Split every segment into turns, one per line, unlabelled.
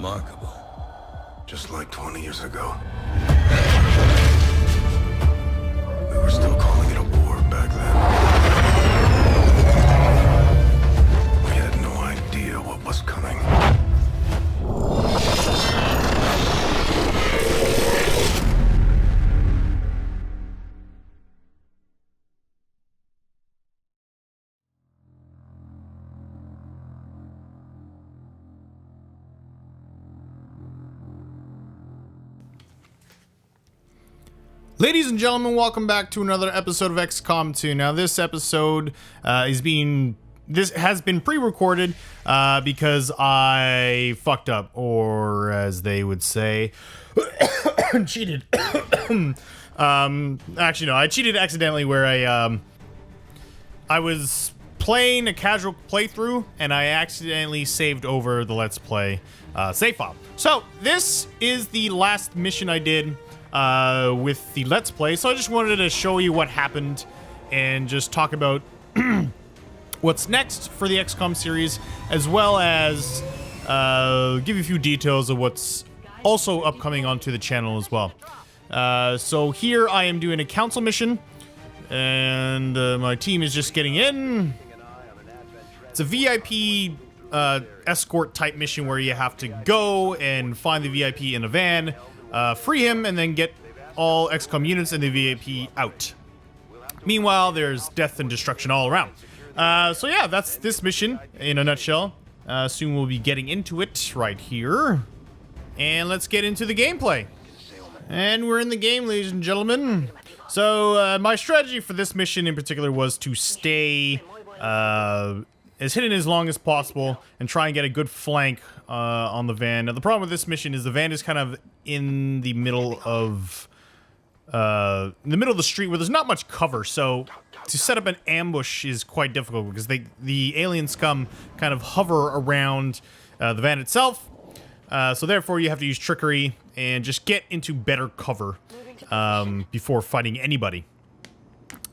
remarkable.
Just like 20 years ago. We were still calling it a war back then. We had no idea what was coming.
Ladies and gentlemen, welcome back to another episode of XCOM 2. Now, this episode has been pre-recorded because I fucked up, or as they would say, cheated. Actually, no, I cheated accidentally where I was playing a casual playthrough and I accidentally saved over the Let's Play save file. So this is the last mission I did with the Let's Play, so I just wanted to show you what happened and just talk about what's next for the XCOM series, as well as give you a few details of what's also upcoming onto the channel as well. So here I am doing a council mission, and my team is just getting in. It's a VIP escort type mission where you have to go and find the VIP in a van, free him, and then get all XCOM units and the VIP out. Meanwhile, there's death and destruction all around. So yeah, that's this mission in a nutshell. Soon we'll be getting into it right here. And let's get into the gameplay. And we're in the game, ladies and gentlemen. So my strategy for this mission in particular was to stay as hidden as long as possible and try and get a good flank on the van. Now, the problem with this mission is the van is kind of in the middle of the street where there's not much cover, so to set up an ambush is quite difficult because the alien scum kind of hover around the van itself. So therefore you have to use trickery and just get into better cover before fighting anybody.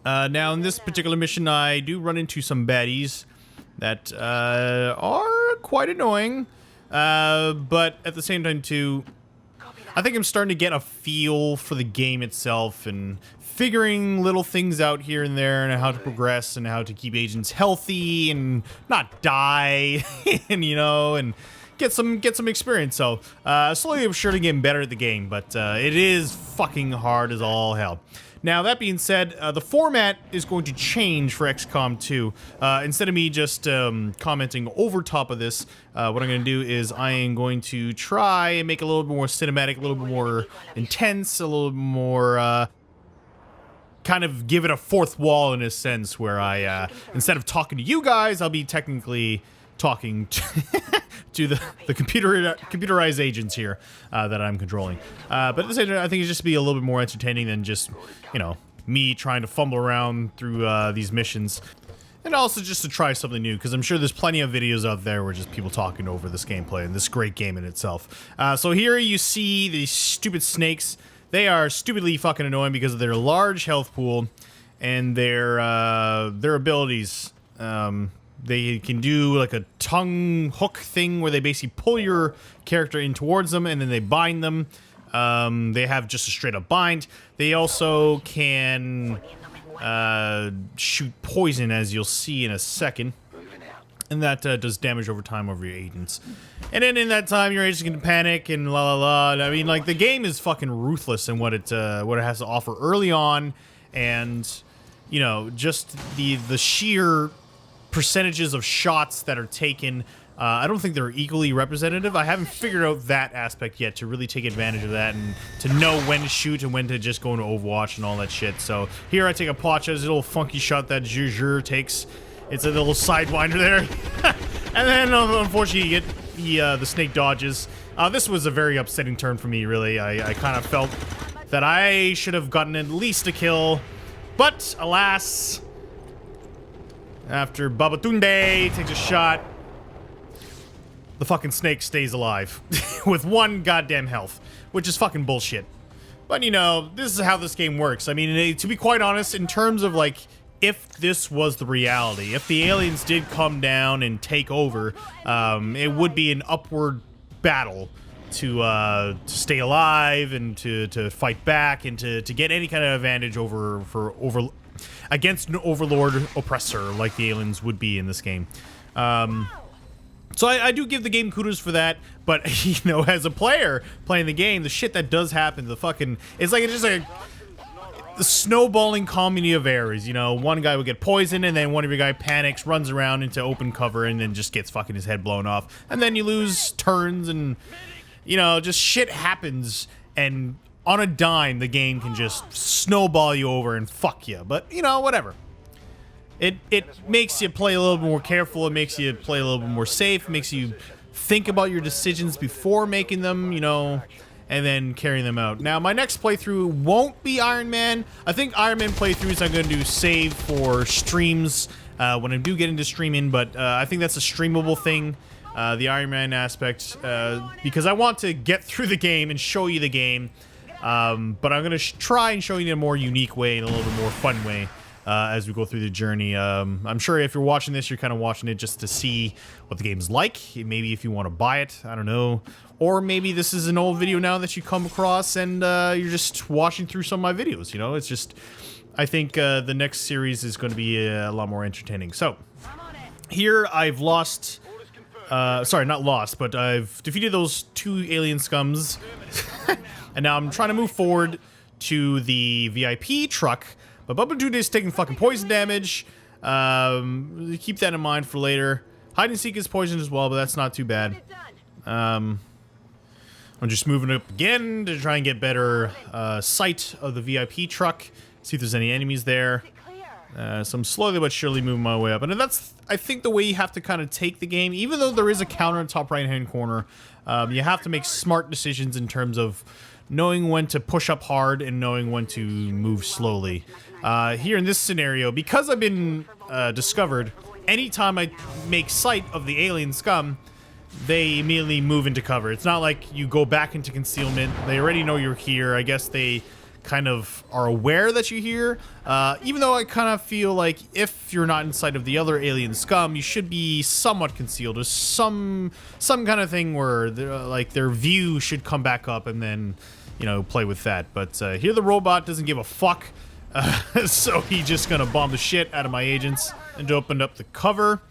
Now in this particular mission I do run into some baddies that are quite annoying, but at the same time too, I think I'm starting to get a feel for the game itself and figuring little things out here and there and how to progress and how to keep agents healthy and not die and, you know, and get some experience. So slowly but surely getting better at the game, but it is fucking hard as all hell. Now, that being said, the format is going to change for XCOM 2. Instead of me just commenting over top of this, what I'm going to do is I am going to try and make it a little bit more cinematic, a little bit more intense, a little bit more kind of give it a fourth wall in a sense where I, instead of talking to you guys, I'll be technically talking to the computerized agents here that I'm controlling. But at the same time, I think it's just be a little bit more entertaining than just, you know, me trying to fumble around through these missions. And also just to try something new, because I'm sure there's plenty of videos out there where just people talking over this gameplay and this great game in itself. So here you see these stupid snakes. They are stupidly fucking annoying because of their large health pool and their abilities. They can do like a tongue hook thing where they basically pull your character in towards them and then they bind them. They have just a straight up bind. They also can shoot poison, as you'll see in a second. And that does damage over time over your agents. And then in that time, your agents can panic and la la la. I mean, like, the game is fucking ruthless in what it has to offer early on. And, you know, just the sheer percentages of shots that are taken, I don't think they're equally representative. I haven't figured out that aspect yet to really take advantage of that and to know when to shoot and when to just go into Overwatch and all that shit. So here I take a Pacha, this little funky shot that Zhuzhur takes. It's a little sidewinder there. And then unfortunately you get the snake dodges. This was a very upsetting turn for me, really. I kind of felt that I should have gotten at least a kill, but alas, after Babatunde takes a shot, the fucking snake stays alive with 1 goddamn health, which is fucking bullshit. But, you know, this is how this game works. I mean, to be quite honest, in terms of, like, if this was the reality, if the aliens did come down and take over, it would be an upward battle to stay alive and to fight back and to get any kind of advantage against an overlord oppressor like the aliens would be in this game. So I do give the game kudos for that, but you know, as a player playing the game, the shit that does happen, it's just like the snowballing comedy of errors. You know, one guy would get poisoned, and then one of your guy panics, runs around into open cover, and then just gets fucking his head blown off. And then you lose turns, and you know, just shit happens, and on a dime, the game can just snowball you over and fuck you. But you know, whatever. It makes you play a little bit more careful. It makes you play a little bit more safe. It makes you think about your decisions before making them, you know, and then carrying them out. Now, my next playthrough won't be Iron Man. I think Iron Man playthroughs I'm going to do save for streams when I do get into streaming, but I think that's a streamable thing, the Iron Man aspect, because I want to get through the game and show you the game, but I'm going to try and show you in a more unique way, in a little bit more fun way. As we go through the journey. I'm sure if you're watching this, you're kind of watching it just to see what the game's like. Maybe if you want to buy it, I don't know. Or maybe this is an old video now that you come across and you're just watching through some of my videos, you know? It's just, I think the next series is going to be a lot more entertaining. So, here I've lost, sorry, not lost, but I've defeated those 2 alien scums. And now I'm trying to move forward to the VIP truck. But Babadook is taking fucking poison damage. Keep that in mind for later. Hide and seek is poisoned as well, but that's not too bad. I'm just moving up again to try and get better sight of the VIP truck. See if there's any enemies there. So I'm slowly but surely moving my way up. And that's, I think, the way you have to kind of take the game. Even though there is a counter in the top right-hand corner, you have to make smart decisions in terms of knowing when to push up hard and knowing when to move slowly. Here in this scenario, because I've been discovered, anytime I make sight of the alien scum, they immediately move into cover. It's not like you go back into concealment. They already know you're here. I guess they kind of are aware that you're here. Even though I kind of feel like if you're not in sight of the other alien scum, you should be somewhat concealed. There's some kind of thing where like their view should come back up and then, you know, play with that. But here the robot doesn't give a fuck. So he's just gonna bomb the shit out of my agents and opened up the cover.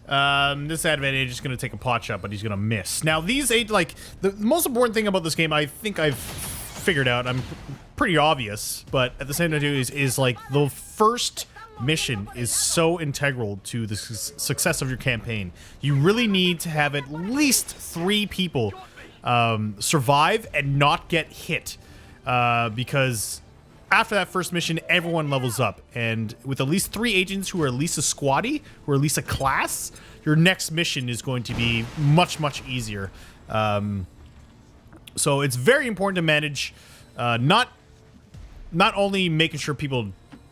This advantage is gonna take a pot shot, but he's gonna miss. Now these like the most important thing about this game, I think I've figured out. I'm pretty obvious, but at the same time is like the first mission is so integral to the success of your campaign. You really need to have at least 3 people survive and not get hit, because after that first mission, everyone levels up, and with at least 3 agents who are at least a squaddy, who are at least a class, your next mission is going to be much, much easier. So it's very important to manage, not only making sure people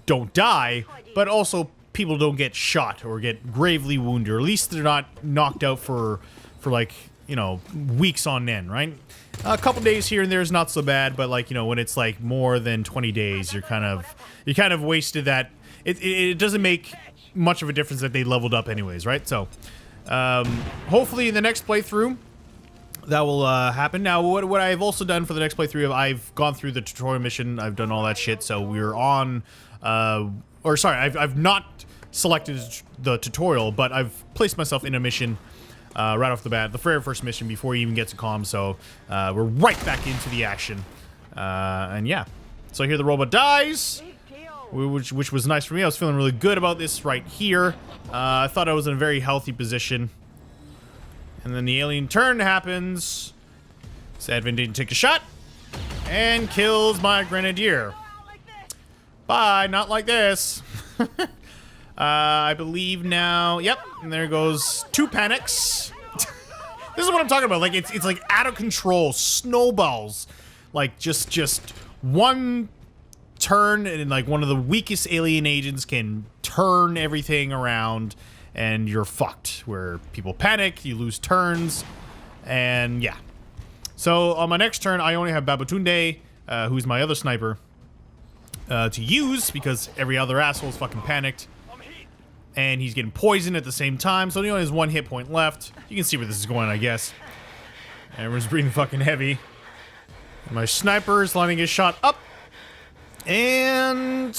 don't die, but also people don't get shot or get gravely wounded, or at least they're not knocked out for like, you know, weeks on end, right? A couple days here and there is not so bad, but like, you know, when it's like more than 20 days, you kind of wasted that. It doesn't make much of a difference that they leveled up anyways, right? So, hopefully in the next playthrough, that will happen. Now, what I've also done for the next playthrough, I've gone through the tutorial mission, I've done all that shit, so we're on, I've not selected the tutorial, but I've placed myself in a mission right off the bat, the very first mission before you even get to comm, so we're right back into the action. And yeah, so here the robot dies, which was nice for me. I was feeling really good about this right here. I thought I was in a very healthy position. And then the alien turn happens. Sadvin didn't take a shot. And kills my grenadier. Bye, not like this. I believe now, yep, and there goes 2 panics. This is what I'm talking about. Like, it's like out of control, snowballs. Like, just one turn, and like one of the weakest alien agents can turn everything around, and you're fucked. Where people panic, you lose turns, and yeah. So on my next turn, I only have Babatunde, who's my other sniper, to use, because every other asshole's fucking panicked. And he's getting poisoned at the same time, so he only has 1 hit point left. You can see where this is going, I guess. Everyone's breathing fucking heavy. My sniper is lining his shot up. And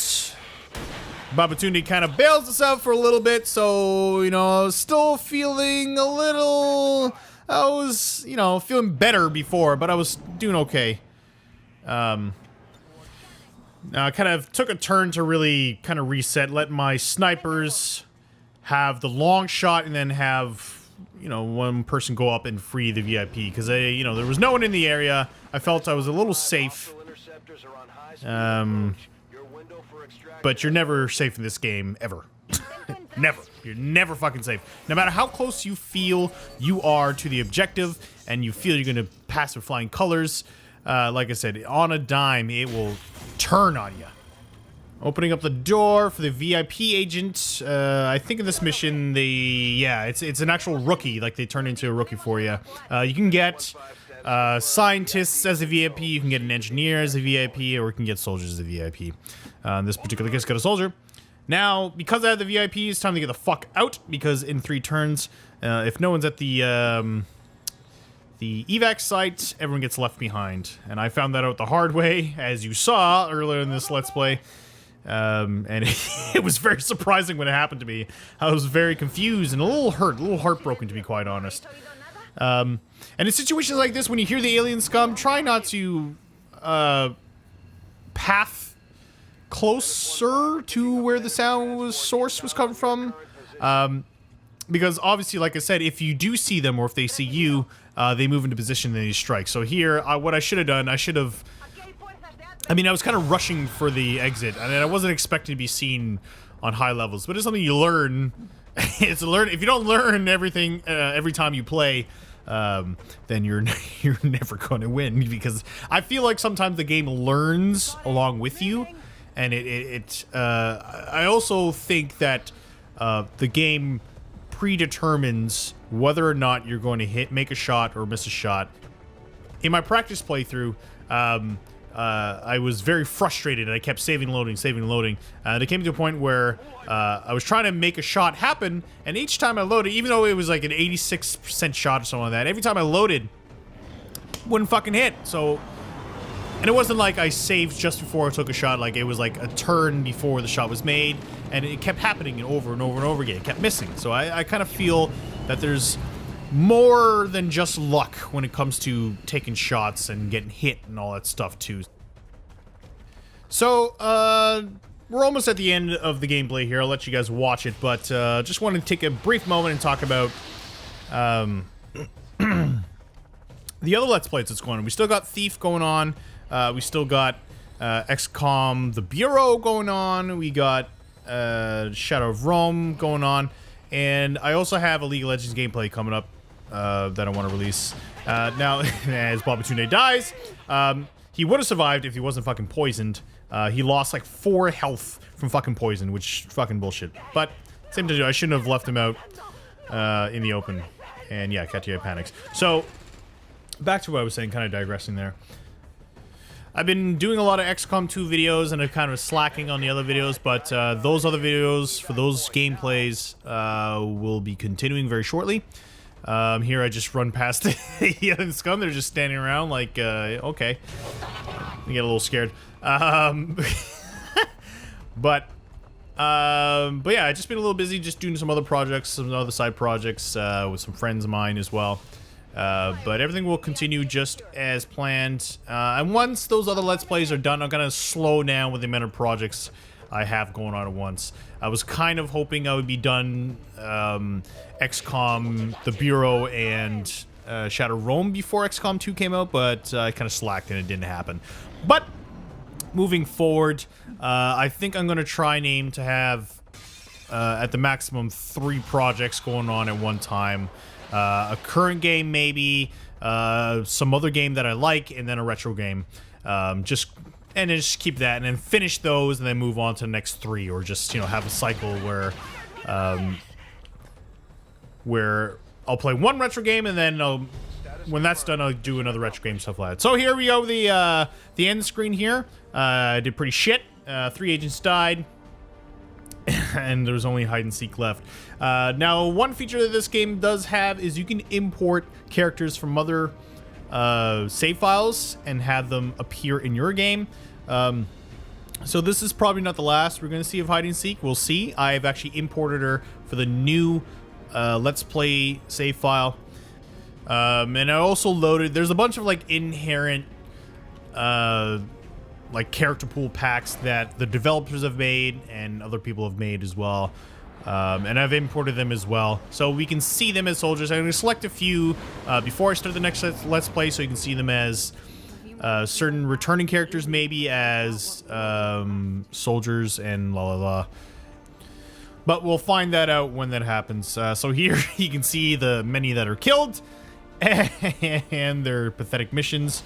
Babatunde kind of bails us out for a little bit. So, you know, still feeling a little... I was, you know, feeling better before, but I was doing okay. I kind of took a turn to really kind of reset, let my snipers have the long shot and then have, you know, one person go up and free the VIP because you know, there was no one in the area. I felt I was a little safe. But you're never safe in this game, ever. Never. You're never fucking safe. No matter how close you feel you are to the objective and you feel you're going to pass with flying colors, like I said, on a dime, it will turn on you. Opening up the door for the VIP agent. I think in this mission, it's an actual rookie. Like, they turn into a rookie for you. You can get scientists as a VIP, you can get an engineer as a VIP, or you can get soldiers as a VIP. In this particular case, got a soldier. Now, because I have the VIP, it's time to get the fuck out, because in 3 turns, if no one's at the evac site, everyone gets left behind. And I found that out the hard way, as you saw earlier in this Let's Play. And it was very surprising when it happened to me. I was very confused and a little hurt, a little heartbroken, to be quite honest. And in situations like this, when you hear the alien scum, try not to path closer to where the sound source was coming from. Because obviously, like I said, if you do see them or if they see you, they move into position and they strike. So here, what I should have done, I mean, I was kind of rushing for the exit, and I wasn't expecting to be seen on high levels, but it's something you learn. It's a learn. If you don't learn everything every time you play, then you're never going to win, because I feel like sometimes the game learns along with you, and I also think that the game predetermines whether or not you're going to make a shot or miss a shot. In my practice playthrough, I was very frustrated and I kept saving and loading. It came to a point where I was trying to make a shot happen, and each time I loaded, even though it was like an 86% shot or something like that, every time I loaded, it wouldn't fucking hit. So, and it wasn't like I saved just before I took a shot, like it was like a turn before the shot was made, and it kept happening over and over and over again. It kept missing. So I kind of feel that there's more than just luck when it comes to taking shots and getting hit and all that stuff too. So, we're almost at the end of the gameplay here. I'll let you guys watch it, but just want to take a brief moment and talk about the other Let's Plays that's going on. We still got Thief going on. We still got XCOM The Bureau going on. We got Shadow of Rome going on. And I also have a League of Legends gameplay coming up that I want to release. Now, as Babatunde dies, he would have survived if he wasn't fucking poisoned. He lost like 4 health from fucking poison, which fucking bullshit. But same to do. I shouldn't have left him out in the open. And yeah, Katia panics. So back to what I was saying, kind of digressing there. I've been doing a lot of XCOM 2 videos, and I'm kind of slacking on the other videos, but those other videos for those gameplays will be continuing very shortly. Here I just run past the other scum. They're just standing around like, okay. I get a little scared. But yeah, I've just been a little busy just doing some other projects, some other side projects with some friends of mine as well. But everything will continue just as planned. And once those other Let's Plays are done, I'm gonna slow down with the amount of projects I have going on at once. I was kind of hoping I would be done XCOM, The Bureau, and Shadow Rome before XCOM 2 came out, but I kind of slacked and it didn't happen. But moving forward, I think I'm gonna try and aim to have at the maximum 3 projects going on at one time. A current game, maybe, some other game that I like, and then a retro game. Just keep that, and then finish those, and then move on to the next 3, or just, you know, have a cycle where I'll play one retro game, and then when that's done, I'll do another retro game, stuff like that. So here we go, the end screen here. I did pretty shit. 3 agents died. And there's only hide and seek left. Now, one feature that this game does have is you can import characters from other save files and have them appear in your game. So this is probably not the last we're going to see of hide and seek. We'll see. I've actually imported her for the new Let's Play save file. And I also loaded, there's a bunch of like inherent like character pool packs that the developers have made and other people have made as well. And I've imported them as well, so we can see them as soldiers. I'm going to select a few before I start the next Let's Play, so you can see them as certain returning characters, maybe as soldiers and la la la. But we'll find that out when that happens. So here you can see the many that are killed and their pathetic missions.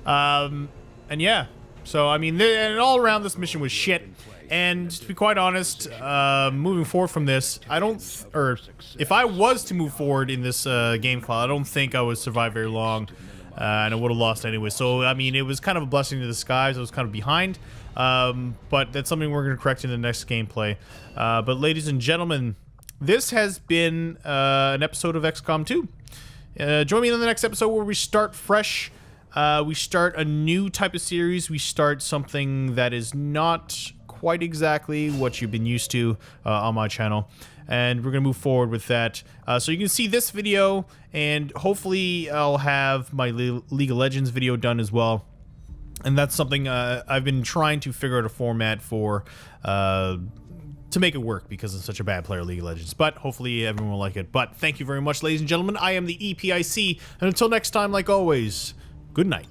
And yeah, so I mean, and all around this mission was shit. And to be quite honest, moving forward from this, if I was to move forward in this game file, I don't think I would survive very long, and I would have lost anyway. So, I mean, it was kind of a blessing in disguise. I was kind of behind, but that's something we're going to correct in the next gameplay. But ladies and gentlemen, this has been an episode of XCOM 2. Join me in the next episode where we start fresh. We start a new type of series. We start something that is not quite exactly what you've been used to on my channel, and we're gonna move forward with that. So you can see this video, and hopefully I'll have my League of Legends video done as well, and that's something I've been trying to figure out a format for to make it work, because I'm such a bad player of League of Legends, but hopefully everyone will like it. But thank you very much, ladies and gentlemen. I am the E.P.I.C, and until next time, like always, good night.